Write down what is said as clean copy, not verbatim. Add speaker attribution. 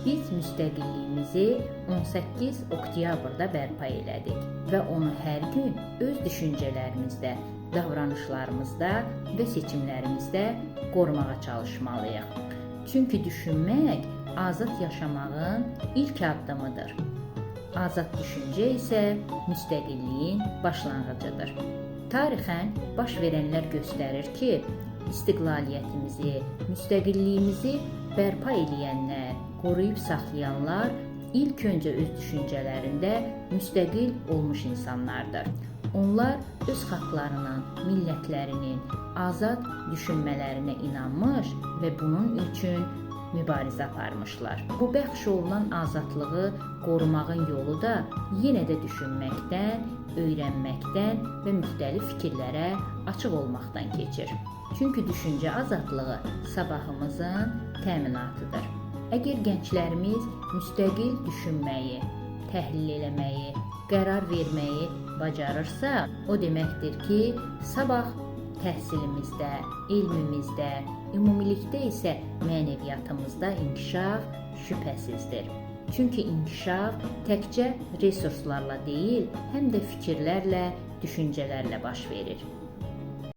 Speaker 1: Biz müstəqilliyimizi 18 oktyabrda bərpa elədik və onu hər gün öz düşüncələrimizdə, davranışlarımızda və seçimlərimizdə qorumağa çalışmalıyıq. Çünki düşünmək azad yaşamağın ilk addımıdır. Azad düşüncə isə müstəqilliyin başlanğıcıdır. Tarixən baş verənlər göstərir ki, istiqlaliyyətimizi, müstəqilliyimizi bərpa edənlər, qoruyub saxlayanlar ilk öncə öz düşüncələrində müstəqil olmuş insanlardır. Onlar öz xalqlarının, millətlərinin azad düşünmələrinə inanmış və bunun üçün mübarizə aparmışlar. Bu bəxş olunan azadlığı qorumağın yolu da yenə də düşünməkdən, öyrənməkdən və müxtəlif fikirlərə açıq olmaqdan keçir. Çünki düşüncə azadlığı sabahımızın təminatıdır. Əgər gənclərimiz müstəqil düşünməyi, təhlil eləməyi, qərar verməyi bacarırsa, o deməkdir ki, sabah təhsilimizdə, elmimizdə, ümumilikdə isə mənəviyyatımızda inkişaf şübhəsizdir. Çünki inkişaf təkcə resurslarla deyil, həm də fikirlərlə, düşüncələrlə baş verir.